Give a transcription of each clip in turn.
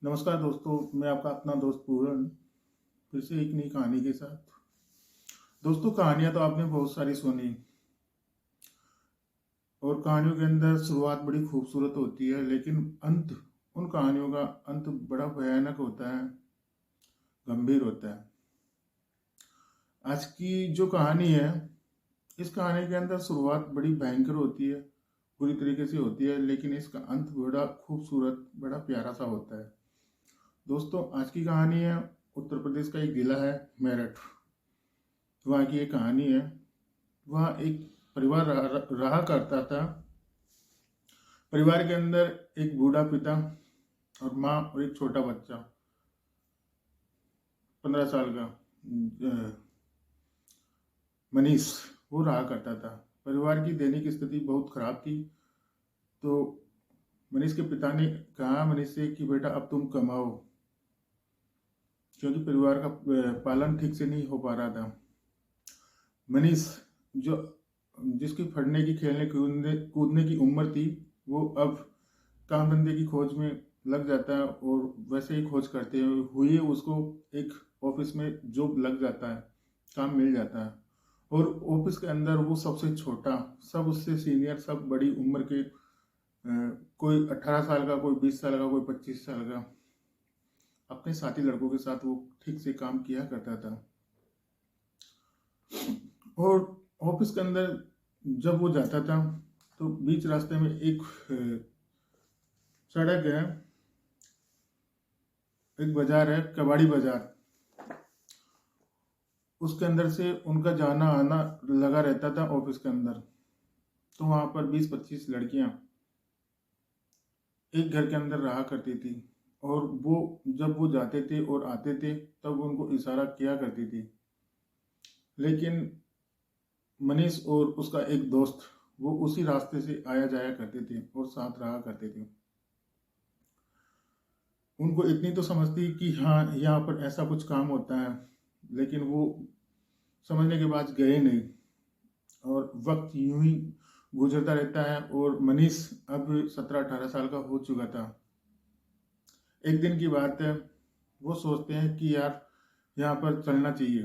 नमस्कार दोस्तों, मैं आपका अपना दोस्त पूरन फिर से एक नई कहानी के साथ। दोस्तों, कहानियां तो आपने बहुत सारी सुनी और कहानियों के अंदर शुरुआत बड़ी खूबसूरत होती है, लेकिन अंत उन कहानियों का अंत बड़ा भयानक होता है, गंभीर होता है। आज की जो कहानी है, इस कहानी के अंदर शुरुआत बड़ी भयंकर होती है, बुरी तरीके से होती है, लेकिन इसका अंत बड़ा खूबसूरत, बड़ा प्यारा सा होता है। दोस्तों, आज की कहानी है उत्तर प्रदेश का एक जिला है मेरठ। वहाँ की एक कहानी है। वहाँ एक परिवार रहा करता था। परिवार के अंदर एक बूढ़ा पिता और माँ और एक छोटा बच्चा, 15 साल का मनीष, वो रहा करता था। परिवार की दैनिक स्थिति बहुत खराब थी। तो मनीष के पिता ने कहा मनीष से कि बेटा अब तुम कमाओ, क्योंकि परिवार का पालन ठीक से नहीं हो पा रहा था। मनीष जो जिसकी पढ़ने की, खेलने कूदने की उम्र थी, वो अब काम धंधे की खोज में लग जाता है और वैसे ही खोज करते हुए उसको एक ऑफिस में जॉब लग जाता है, काम मिल जाता है। और ऑफिस के अंदर वो सबसे छोटा, सब उससे सीनियर, सब बड़ी उम्र के, कोई 18 साल का, कोई 20 साल का, कोई 25 साल का, अपने साथी लड़कों के साथ वो ठीक से काम किया करता था। और ऑफिस के अंदर जब वो जाता था तो बीच रास्ते में एक सड़क है, एक बाजार है, कबाड़ी बाजार। उसके अंदर से उनका जाना आना लगा रहता था ऑफिस के अंदर। तो वहां पर 20-25 लड़कियां एक घर के अंदर रहा करती थी, और वो जब वो जाते थे और आते थे तब उनको इशारा किया करती थी। लेकिन मनीष और उसका एक दोस्त वो उसी रास्ते से आया जाया करते थे और साथ रहा करते थे। उनको इतनी तो समझती कि हाँ, यहाँ पर ऐसा कुछ काम होता है, लेकिन वो समझने के बाद गए नहीं। और वक्त यूं ही गुजरता रहता है और मनीष अब 17-18 साल का हो चुका था। एक दिन की बात है, वो सोचते हैं कि यार यहाँ पर चलना चाहिए,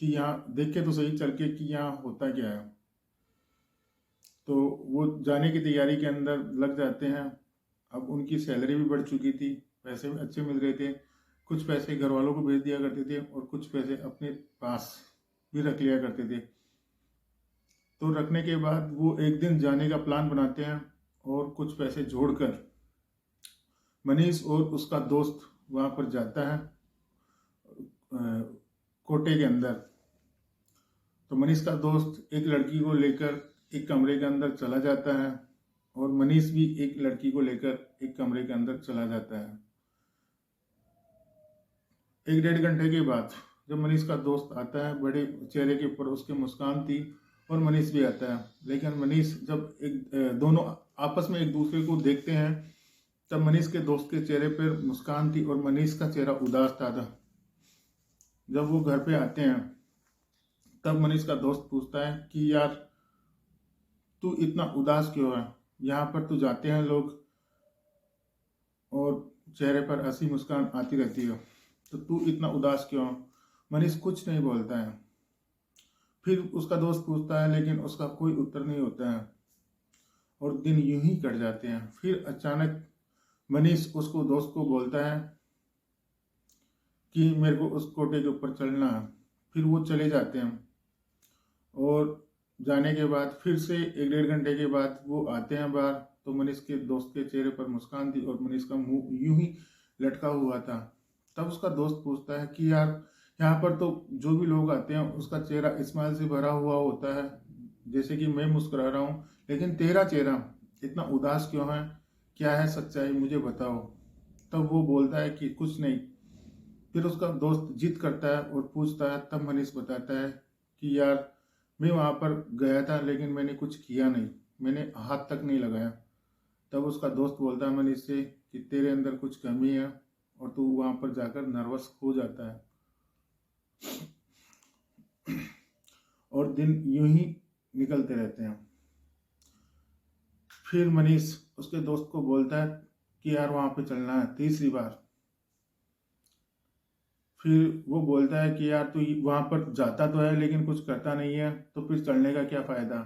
कि यहाँ देखे तो सही चल के कि यहाँ होता क्या है। तो वो जाने की तैयारी के अंदर लग जाते हैं। अब उनकी सैलरी भी बढ़ चुकी थी, पैसे भी अच्छे मिल रहे थे। कुछ पैसे घर वालों को भेज दिया करते थे और कुछ पैसे अपने पास भी रख लिया करते थे। तो रखने के बाद वो एक दिन जाने का प्लान बनाते हैं और कुछ पैसे जोड़कर मनीष और उसका दोस्त वहाँ पर जाता है कोटे के अंदर। तो मनीष का दोस्त एक लड़की को लेकर एक कमरे के अंदर चला जाता है और मनीष भी एक लड़की को लेकर एक कमरे के अंदर चला जाता है। 1-1.5 घंटे के बाद जब मनीष का दोस्त आता है, बड़े चेहरे के ऊपर उसके मुस्कान थी, और मनीष भी आता है। लेकिन मनीष जब दोनों आपस में एक दूसरे को देखते हैं, तब मनीष के दोस्त के चेहरे पर मुस्कान थी और मनीष का चेहरा उदास था। जब वो घर पे आते हैं तब मनीष का दोस्त पूछता है कि यार तू इतना उदास क्यों है, यहाँ पर तो जाते हैं लोग और चेहरे पर हंसी मुस्कान आती रहती है, तो तू इतना उदास क्यों। मनीष कुछ नहीं बोलता है। फिर उसका दोस्त पूछता है, लेकिन उसका कोई उत्तर नहीं होता है और दिन यूं ही कट जाते हैं। फिर अचानक मनीष उसको दोस्त को बोलता है कि मेरे को उस कोटे के ऊपर चलना है। फिर वो चले जाते हैं और जाने के बाद फिर से 1-1.5 घंटे के बाद वो आते हैं बाहर। तो मनीष के दोस्त के चेहरे पर मुस्कान थी और मनीष का मुंह यूं ही लटका हुआ था। तब उसका दोस्त पूछता है कि यार यहाँ पर तो जो भी लोग आते हैं उसका चेहरा स्माइल से भरा हुआ होता है, जैसे कि मैं मुस्कुरा रहा हूँ, लेकिन तेरा चेहरा इतना उदास क्यों है, क्या है सच्चाई, मुझे बताओ। तब वो बोलता है कि कुछ नहीं। फिर उसका दोस्त जिद करता है और पूछता है, तब मनीष बताता है कि यार मैं वहाँ पर गया था, लेकिन मैंने कुछ किया नहीं, मैंने हाथ तक नहीं लगाया। तब उसका दोस्त बोलता है मनीष से कि तेरे अंदर कुछ कमी है और तू वहाँ पर जाकर नर्वस हो जाता है। और दिन यूं ही निकलते रहते हैं। फिर मनीष उसके दोस्त को बोलता है कि यार वहाँ पे चलना है, तीसरी बार। फिर वो बोलता है कि यार तू वहाँ पर जाता तो है लेकिन कुछ करता नहीं है, तो फिर चलने का क्या फ़ायदा।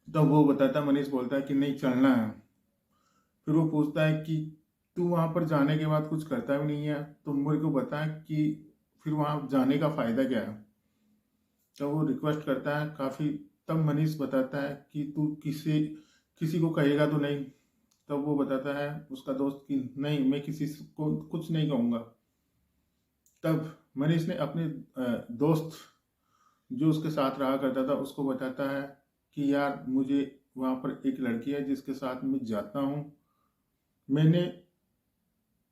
तो वो बताता, मनीष बोलता है कि नहीं चलना है। फिर वो पूछता है कि तू वहाँ पर जाने के बाद कुछ करता भी नहीं है, तो मेरे को बता कि फिर वहाँ जाने का फ़ायदा क्या है। तो वो रिक्वेस्ट करता है काफ़ी। तब मनीष बताता है कि तू किसी किसी को कहेगा तो नहीं। तब वो बताता है उसका दोस्त कि नहीं, मैं किसी को कुछ नहीं कहूँगा। तब मनीष ने अपने दोस्त जो उसके साथ रहा करता था उसको बताता है कि यार मुझे वहाँ पर एक लड़की है जिसके साथ मैं जाता हूँ, मैंने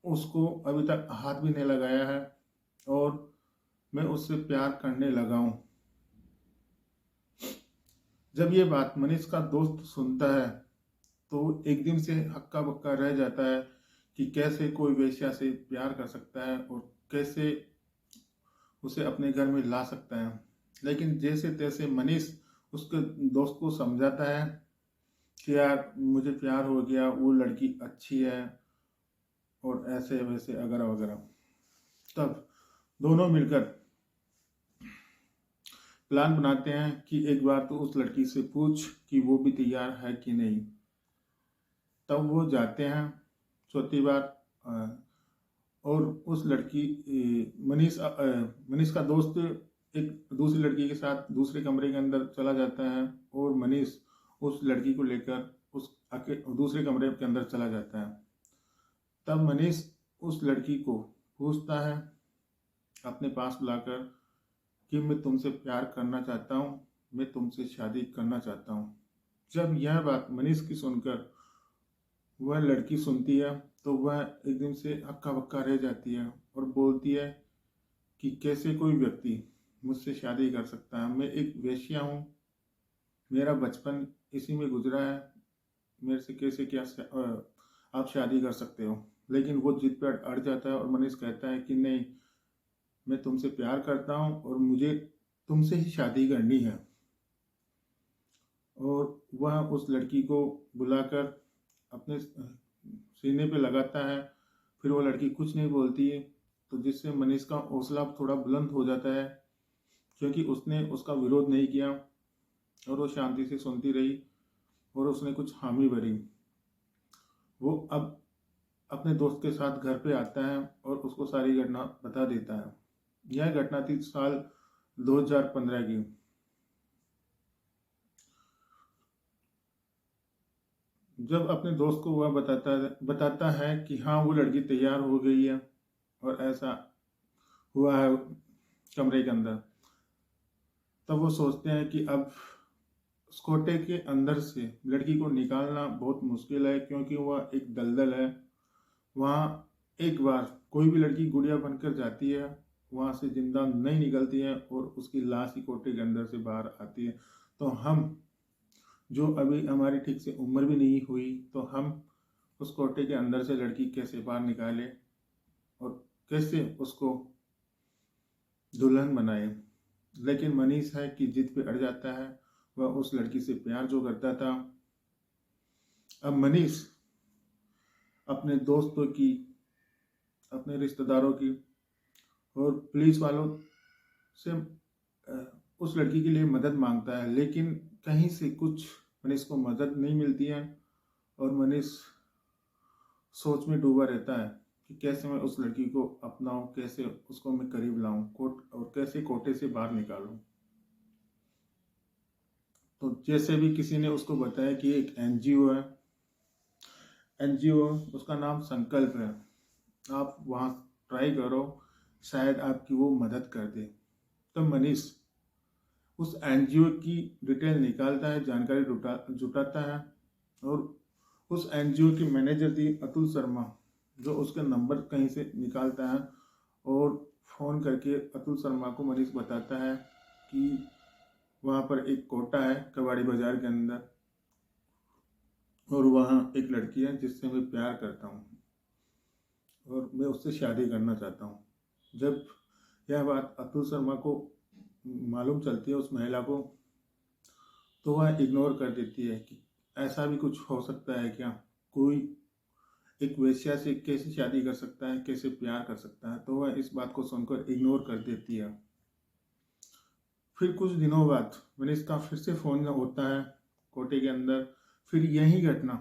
उसको अभी तक हाथ भी नहीं लगाया है और मैं उससे प्यार करने लगा हूँ। जब ये बात मनीष का दोस्त सुनता है तो एक दिन से हक्का बक्का रह जाता है कि कैसे कोई वेश्या से प्यार कर सकता है और कैसे उसे अपने घर में ला सकता है। लेकिन जैसे तैसे मनीष उसके दोस्त को समझाता है कि यार मुझे प्यार हो गया, वो लड़की अच्छी है और ऐसे वैसे अगैरह वगैरह। तब दोनों मिलकर प्लान बनाते हैं कि एक बार तो उस लड़की से पूछ कि वो भी तैयार है कि नहीं। तब वो जाते हैं चौथी बार और उस लड़की मनीष का दोस्त एक दूसरी लड़की के साथ दूसरे कमरे के अंदर चला जाता है और मनीष उस लड़की को लेकर उस दूसरे कमरे के अंदर चला जाता है। तब मनीष उस लड़की को पूछता है अपने पास बुलाकर कि मैं तुमसे प्यार करना चाहता हूँ, मैं तुमसे शादी करना चाहता हूँ। जब यह बात मनीष की सुनकर वह लड़की सुनती है तो वह एकदम से हक्का बक्का रह जाती है और बोलती है कि कैसे कोई व्यक्ति मुझसे शादी कर सकता है, मैं एक वेश्या हूँ, मेरा बचपन इसी में गुजरा है, मेरे से कैसे क्या आप शादी कर सकते हो। लेकिन वो जिद पर अड़ जाता है और मनीष कहता है कि नहीं, मैं तुमसे प्यार करता हूँ और मुझे तुमसे ही शादी करनी है। और वह उस लड़की को बुलाकर अपने सीने पे लगाता है। फिर वो लड़की कुछ नहीं बोलती है, तो जिससे मनीष का हौसला थोड़ा बुलंद हो जाता है क्योंकि उसने उसका विरोध नहीं किया और वो शांति से सुनती रही और उसने कुछ हामी भरी। वो अब अपने दोस्त के साथ घर पे आता है और उसको सारी घटना बता देता है। यह घटना थी साल 2015 की। जब अपने दोस्त को वह बताता है कि हाँ वो लड़की तैयार हो गई है और ऐसा हुआ है कमरे के अंदर, तब वो सोचते हैं कि अब उस कोटे के अंदर से लड़की को निकालना बहुत मुश्किल है क्योंकि वह एक दलदल है। वहाँ एक बार कोई भी लड़की गुड़िया बनकर जाती है, वहाँ से जिंदा नहीं निकलती है और उसकी लाश ही कोटे के अंदर से बाहर आती है। तो हम जो अभी हमारी ठीक से उम्र भी नहीं हुई, तो हम उस कोटे के अंदर से लड़की कैसे बाहर निकाले और कैसे उसको दुल्हन बनाए। लेकिन मनीष है कि जिद पे अड़ जाता है, वह उस लड़की से प्यार जो करता था। अब मनीष अपने दोस्तों की, अपने रिश्तेदारों की और पुलिस वालों से उस लड़की के लिए मदद मांगता है, लेकिन कहीं से कुछ मनीष को मदद नहीं मिलती है और मनीष सोच में डूबा रहता है कि कैसे मैं उस लड़की को अपनाऊं, कैसे उसको मैं करीब लाऊं कोट और कैसे कोटे से बाहर निकालूं। तो जैसे भी किसी ने उसको बताया कि एक एनजीओ है, एनजीओ उसका नाम संकल्प है, आप वहाँ ट्राई करो, शायद आपकी वो मदद कर दे। तो मनीष उस एनजीओ की डिटेल निकालता है, जानकारी जुटाता है और उस एनजीओ की मैनेजर थी अतुल शर्मा, जो उसके नंबर कहीं से निकालता है और फ़ोन करके अतुल शर्मा को मनीष बताता है कि वहाँ पर एक कोटा है कबाड़ी बाजार के अंदर और वहाँ एक लड़की है जिससे मैं प्यार करता हूँ और मैं उससे शादी करना चाहता हूँ। जब यह बात अतुल शर्मा को मालूम चलती है उस महिला को, तो वह इग्नोर कर देती है कि ऐसा भी कुछ हो सकता है क्या, कोई एक वेश्या से कैसे शादी कर सकता है, कैसे प्यार कर सकता है। तो वह इस बात को सुनकर इग्नोर कर देती है। फिर कुछ दिनों बाद मनीष का फिर से फोन होता है कोटे के अंदर। फिर यही घटना,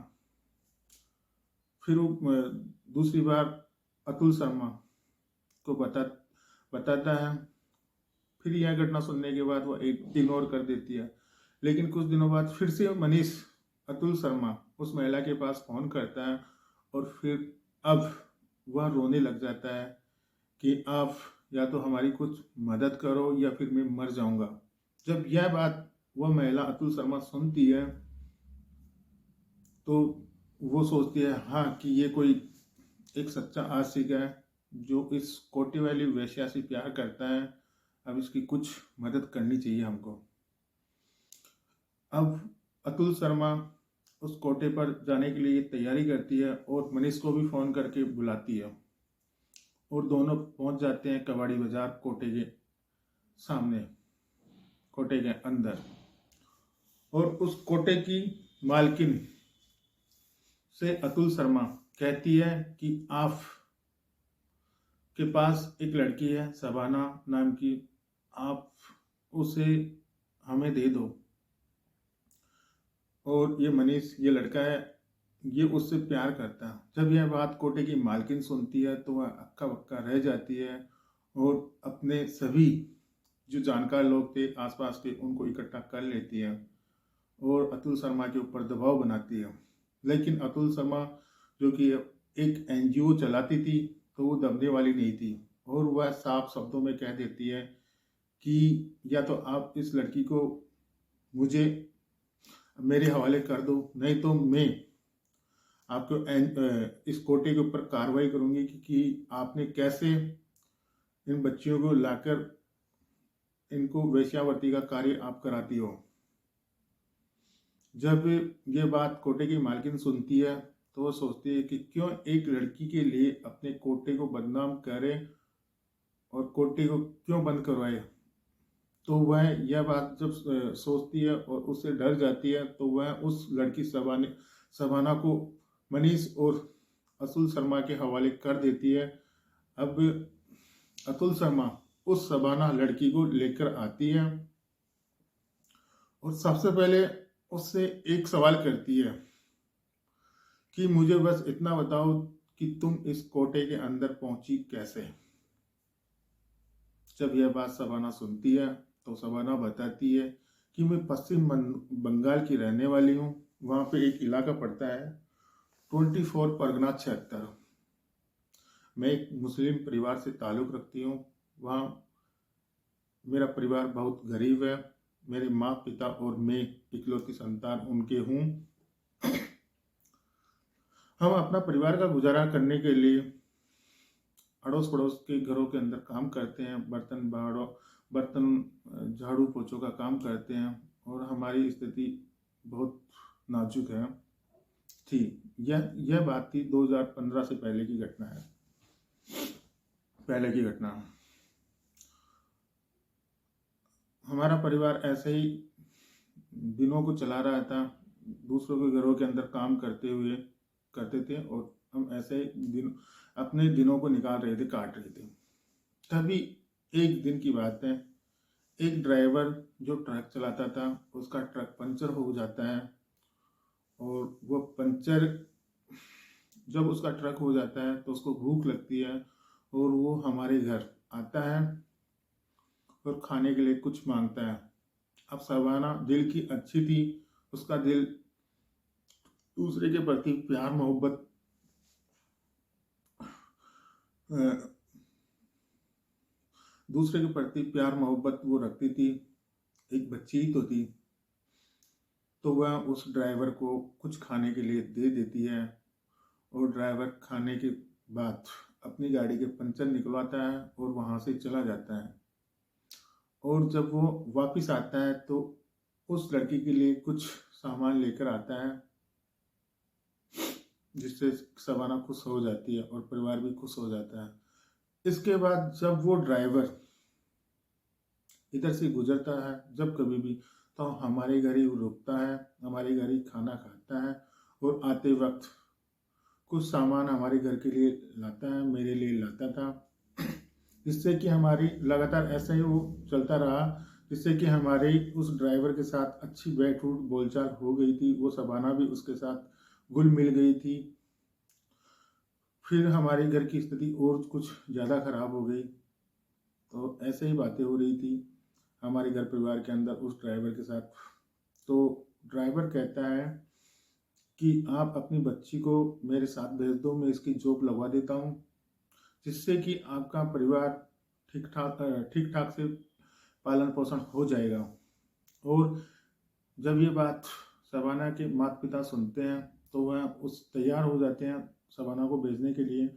फिर वो दूसरी बार अतुल शर्मा को बताता है। फिर यह घटना सुनने के बाद वो इग्नोर कर देती है। लेकिन कुछ दिनों बाद फिर से मनीष अतुल शर्मा उस महिला के पास फोन करता है और फिर अब वह रोने लग जाता है कि आप या तो हमारी कुछ मदद करो या फिर मैं मर जाऊंगा। जब यह बात वह महिला अतुल शर्मा सुनती है तो वो सोचती है हाँ कि ये कोई एक सच्चा आशिक है जो इस कोटे वाली वेश्या से प्यार करता है। अब इसकी कुछ मदद करनी चाहिए हमको। अब अतुल शर्मा उस कोटे पर जाने के लिए तैयारी करती है और मनीष को भी फोन करके बुलाती है और दोनों पहुंच जाते हैं कबाड़ी बाजार कोटे के सामने, कोटे के अंदर। और उस कोटे की मालकिन से अतुल शर्मा कहती है कि आप के पास एक लड़की है शबाना नाम की, आप उसे हमें दे दो। और ये मनीष, ये लड़का है, ये उससे प्यार करता है। जब यह बात कोटे की मालकिन सुनती है तो वह अक्का बक्का रह जाती है और अपने सभी जो जानकार लोग थे आसपास के उनको इकट्ठा कर लेती है और अतुल शर्मा के ऊपर दबाव बनाती है। लेकिन अतुल शर्मा जो कि एक एनजीओ चलाती थी तो वो दबने वाली नहीं थी और वह साफ शब्दों में कह देती है कि या तो आप इस लड़की को मुझे मेरे हवाले कर दो, नहीं तो मैं आपको इस कोटे के ऊपर कार्रवाई करूंगी कि आपने कैसे इन बच्चियों को लाकर इनको वेश्यावृत्ति का कार्य आप कराती हो। जब ये बात कोटे की मालकिन सुनती है तो वो सोचती है कि क्यों एक लड़की के लिए अपने कोटे को बदनाम करे और कोटे को क्यों बंद करवाए। तो वह यह बात जब सोचती है और उससे डर जाती है तो वह उस लड़की शबाना को मनीष और अतुल शर्मा के हवाले कर देती है। अब अतुल शर्मा उस शबाना लड़की को लेकर आती है और सबसे पहले उससे एक सवाल करती है कि मुझे बस इतना बताओ कि तुम इस कोटे के अंदर पहुंची कैसे। जब यह बात शबाना सुनती है तो शबाना बताती है कि मैं पश्चिम बंगाल की रहने वाली हूँ। वहाँ पे एक इलाका पड़ता है 24 परगना क्षेत्र। मैं एक मुस्लिम परिवार से ताल्लुक़ रखती हूँ। वहाँ मेरा परिवार बहुत गरीब है। मेरे माँ पिता और मैं इकलौती संतान उनके हूँ। हम अपना परिवार का गुजारा करने के लिए अड़ोस पड़ोस के घरों के अंदर काम करते हैं, बर्तन झाड़ू पोछों का काम करते हैं और हमारी स्थिति बहुत नाजुक है थी। यह बात थी 2015 से पहले की घटना है। पहले की घटना, हमारा परिवार ऐसे ही दिनों को चला रहा था, दूसरों के घरों के अंदर काम करते थे और हम ऐसे अपने दिनों को निकाल रहे थे, काट रहे थे। तभी एक दिन की बात है, एक ड्राइवर जो ट्रक चलाता था उसका ट्रक पंचर हो जाता है और वो पंचर जब उसका ट्रक हो जाता है तो उसको भूख लगती है और वो हमारे घर आता है और खाने के लिए कुछ मांगता है। अब शबाना दिल की अच्छी थी, उसका दिल दूसरे के प्रति प्यार मोहब्बत वो रखती थी, एक बच्ची ही तो थी। तो वह उस ड्राइवर को कुछ खाने के लिए दे देती है और ड्राइवर खाने के बाद अपनी गाड़ी के पंचर निकलवाता है और वहाँ से चला जाता है। और जब वो वापस आता है तो उस लड़की के लिए कुछ सामान लेकर आता है जिससे शबाना खुश हो जाती है और परिवार भी खुश हो जाता है। इसके बाद जब वो ड्राइवर इधर से गुजरता है जब कभी भी, तो हमारे घर ही रुकता है, हमारे घर ही खाना खाता है और आते वक्त कुछ सामान हमारे घर के लिए लाता है, मेरे लिए लाता था, जिससे कि हमारी लगातार ऐसा ही वो चलता रहा, जिससे कि हमारी उस ड्राइवर के साथ अच्छी बैठ उठ बोलचाल हो गई थी। वो शबाना भी उसके साथ घुल मिल गई थी। फिर हमारे घर की स्थिति और कुछ ज़्यादा खराब हो गई। तो ऐसे ही बातें हो रही थी हमारे घर परिवार के अंदर उस ड्राइवर के साथ। तो ड्राइवर कहता है कि आप अपनी बच्ची को मेरे साथ भेज दो, मैं इसकी जॉब लगवा देता हूँ, जिससे कि आपका परिवार ठीक ठाक से पालन पोषण हो जाएगा। और जब ये बात शबाना के माता पिता सुनते हैं तो वह उस तैयार हो जाते हैं शबाना को भेजने के लिए,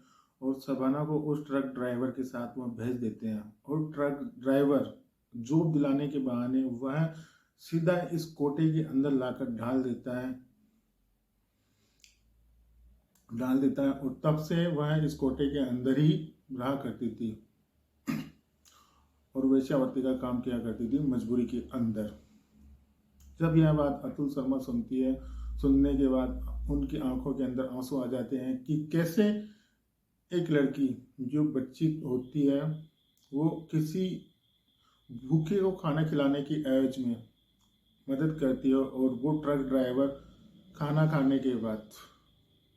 और शबाना को उस ट्रक ड्राइवर के साथ वह भेज देते हैं। और ट्रक ड्राइवर जॉब दिलाने के बहाने वह सीधा इस कोटे के अंदर लाकर डाल देता है और तब से वह इस कोटे के अंदर ही रहा करती थी और वेश्यावृत्ति का काम किया करती थी मजबूरी के अंदर। जब यह बात अतुल शर्मा सुनती है, सुनने के बाद उनकी आंखों के अंदर आंसू आ जाते हैं कि कैसे एक लड़की जो बच्ची होती है वो किसी भूखे को खाना खिलाने की एवज में मदद करती है, और वो ट्रक ड्राइवर खाना खाने के बाद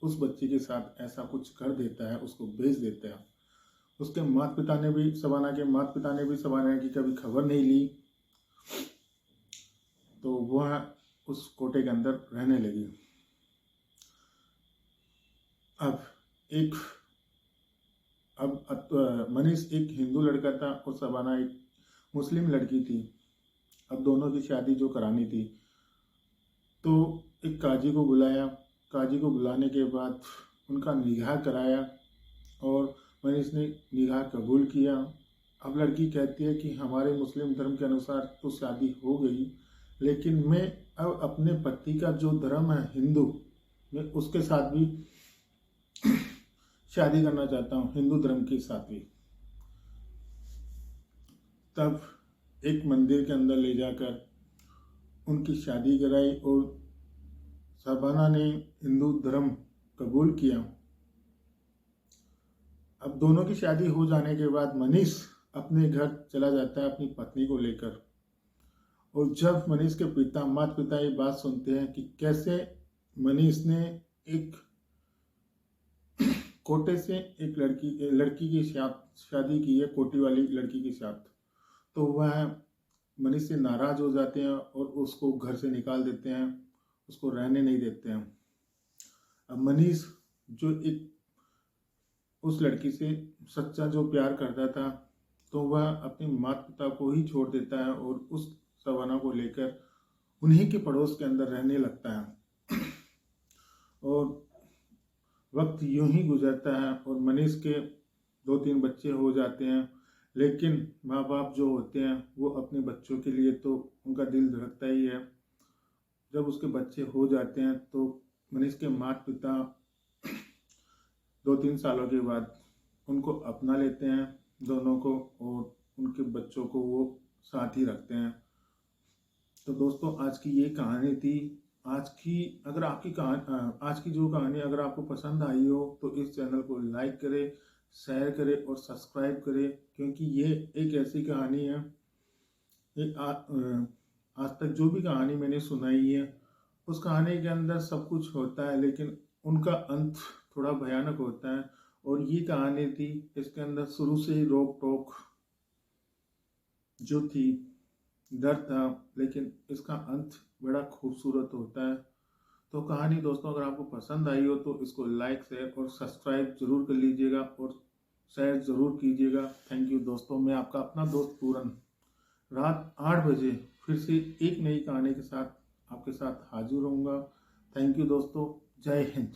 उस बच्ची के साथ ऐसा कुछ कर देता है, उसको भेज देता है। उसके माता पिता ने भी शबाना की कभी खबर नहीं ली, तो वह उस कोटे के अंदर रहने लगी। अब मनीष एक हिंदू लड़का था और शबाना एक मुस्लिम लड़की थी। अब दोनों की शादी जो करानी थी, तो एक काजी को बुलाया। काजी को बुलाने के बाद उनका निकाह कराया और मनीष ने निकाह कबूल किया। अब लड़की कहती है कि हमारे मुस्लिम धर्म के अनुसार तो शादी हो गई, लेकिन मैं अब अपने पति का जो धर्म है हिंदू, मैं उसके साथ भी शादी करना चाहता हूँ, हिंदू धर्म के साथ भी। तब एक मंदिर के अंदर ले जाकर उनकी शादी कराई और शबाना ने हिंदू धर्म कबूल किया। अब दोनों की शादी हो जाने के बाद मनीष अपने घर चला जाता है अपनी पत्नी को लेकर। और जब मनीष के माता पिता ये बात सुनते हैं कि कैसे मनीष ने एक कोटे से एक लड़की की शादी की है, कोटी वाली लड़की के साथ, तो वह मनीष से नाराज हो जाते हैं और उसको घर से निकाल देते हैं, उसको रहने नहीं देते हैं। अब मनीष जो एक उस लड़की से सच्चा जो प्यार करता था, तो वह अपने माता पिता को ही छोड़ देता है और उस शबाना को लेकर उन्हीं के पड़ोस के अंदर रहने लगता है। और वक्त यूं ही गुजरता है और मनीष के 2-3 बच्चे हो जाते हैं, लेकिन माँ बाप जो होते हैं वो अपने बच्चों के लिए तो उनका दिल धड़कता ही है। जब उसके बच्चे हो जाते हैं तो मनीष के माता पिता 2-3 सालों के बाद उनको अपना लेते हैं दोनों को, और उनके बच्चों को वो साथ ही रखते हैं। तो दोस्तों आज की ये कहानी थी। आज की जो कहानी अगर आपको पसंद आई हो तो इस चैनल को लाइक करें, शेयर करें और सब्सक्राइब करें, क्योंकि ये एक ऐसी कहानी है, आज तक जो भी कहानी मैंने सुनाई है उस कहानी के अंदर सब कुछ होता है, लेकिन उनका अंत थोड़ा भयानक होता है। और ये कहानी थी, इसके अंदर शुरू से ही रोक टोक जो थी, डर था, लेकिन इसका अंत बड़ा खूबसूरत होता है। तो कहानी दोस्तों अगर आपको पसंद आई हो तो इसको लाइक शेयर और सब्सक्राइब जरूर कर लीजिएगा और शेयर जरूर कीजिएगा। थैंक यू दोस्तों। मैं आपका अपना दोस्त पूरन रात 8 बजे फिर से एक नई कहानी के साथ आपके साथ हाजिर रहूँगा। थैंक यू दोस्तों। जय हिंद।